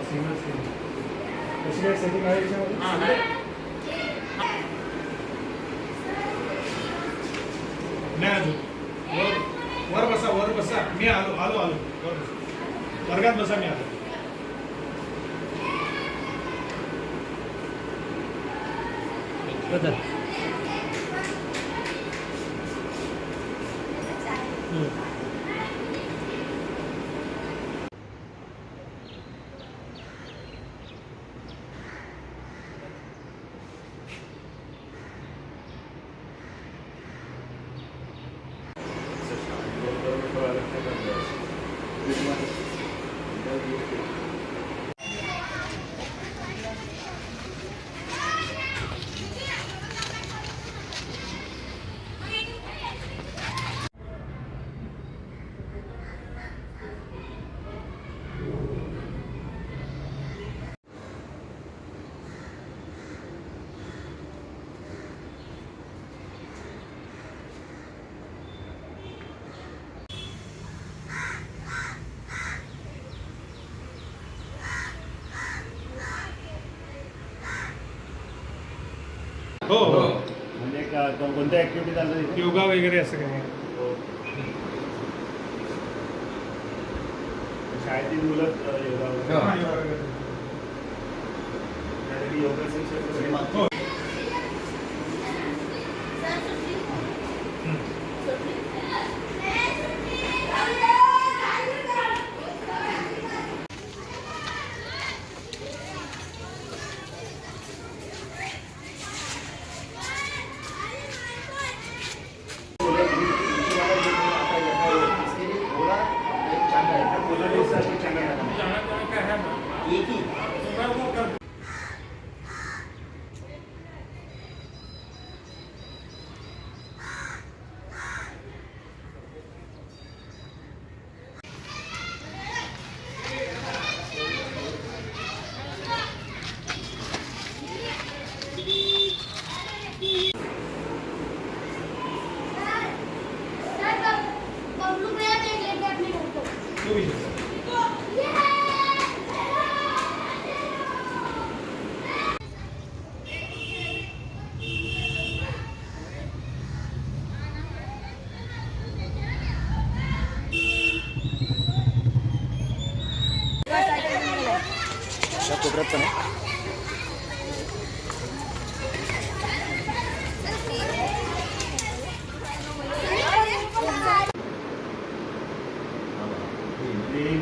कशी काय सेटिंग आहे याच्यामध्ये? नाही अजून वर वर बसा मी आलो वर बसा वर्गात बसा मी आलो. हो हो म्हणजे कोणत्या ॲक्टिव्हिटी चालतात? योगा वगैरे असं काही. शाळेतील मुलं योगा योगा सेक्शन. कोपऱ्यात पण आहे.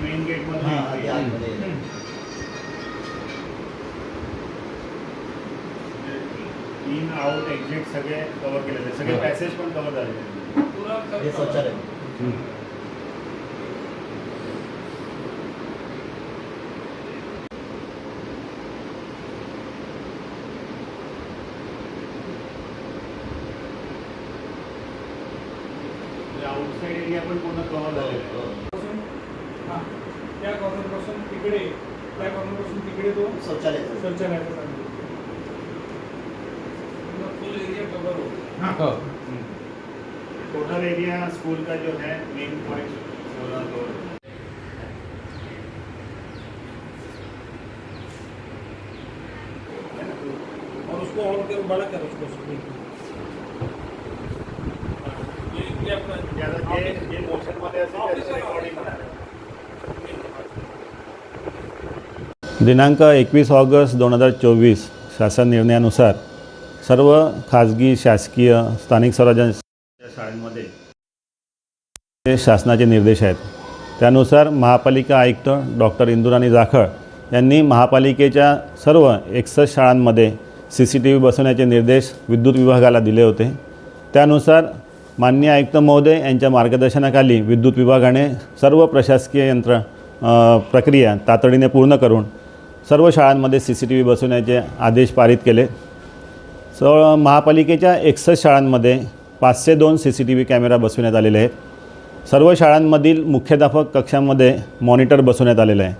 मेन गेट मध्ये इन आउट एक्झिट सगळे कव्हर केलेले, सगळे पॅसेज पण कव्हर झालेले. हे शौचालय. आउटसाइड एरिया पण पूर्ण कव्हर झालेला आहे. त्या कॉर्नरपासून तिकडे त्या कॉर्नरपासून तिकडे तो शौचालयाचा फुल एरिया कवर हो. टोटल एरिया स्कूल का जो है मेन पॉइंट पूरा कवर. और उसको और कर बड़ा कर उसको स्कूल ये अपना जे मोशन मध्ये असेल त्याचं रेकॉर्डिंग होणार. दिनांक 21 ऑगस्ट 2024 शासन निर्णयानुसार सर्व खाजगी शासकीय स्थानिक स्वराज्य शाळांमध्ये शासनाचे निर्देश आहेत. त्यानुसार महापालिका आयुक्त डॉक्टर इंदुराणी जाखळ यांनी महापालिकेच्या सर्व 61 शाळांमध्ये CCTV बसवण्याचे निर्देश विद्युत विभागाला दिले होते. त्यानुसार माननीय आयुक्त महोदय यांच्या मार्गदर्शनाखाली विद्युत विभागाने सर्व प्रशासकीय प्रक्रिया तातडीने पूर्ण करून सर्व शाळांमध्ये CCTV बसवण्याचे आदेश पारित केले. महापालिकेच्या 61 शाळांमध्ये 502 CCTV कॅमेरा बसवण्यात आलेले आहेत. सर्व शाळांमधील मुख्याध्यापक कक्षांमध्ये मॉनिटर बसवण्यात आलेलं आहे.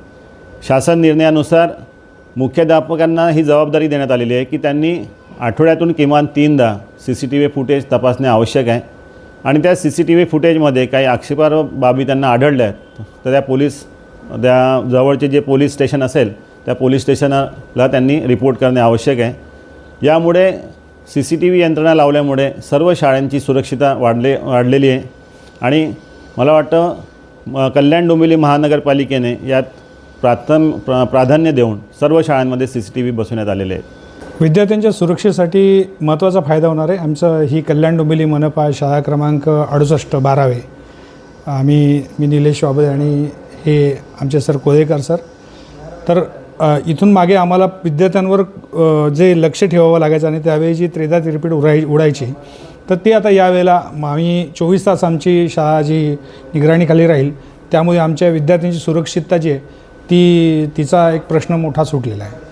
शासन निर्णयानुसार मुख्याध्यापकांना ही जबाबदारी देण्यात आलेली आहे की त्यांनी आठवड्यातून किमान 3दा CCTV फुटेज तपासणे आवश्यक आहे आणि त्या CCTV फुटेजमध्ये काही आक्षेपार्ह बाबी त्यांना आढळल्या आहेत तर त्या जवळचे जे पोलीस स्टेशन असेल त्या पोलीस स्टेशनला त्यांनी रिपोर्ट करणे आवश्यक आहे. यामुळे CCTV यंत्रणा लावल्यामुळे सर्व शाळांची सुरक्षितता वाढलेली आहे आणि मला वाटतं कल्याण डोंबिवली महानगरपालिकेने यात प्राधान्य देऊन सर्व शाळांमध्ये CCTV बसवण्यात आलेले आहेत. विद्यार्थ्यांच्या सुरक्षेसाठी महत्त्वाचा फायदा होणार आहे. आमचं ही कल्याण डोंबिवली मनपा शाळा क्रमांक 68-12 मी निलेश वाबळे आणि हे आमचे सर कोळेकर सर. तर इथून मागे आम्हाला विद्यार्थ्यांवर जे लक्ष ठेवावं लागायचं आणि त्यावेळी जी त्रेधा तिरपीट उडायची तर ते आता यावेळेला आम्ही 24 तास आमची शाळा जी निगराणीखाली राहील, त्यामुळे आमच्या विद्यार्थ्यांची सुरक्षितता जी आहे तिचा एक प्रश्न मोठा सुटलेला आहे.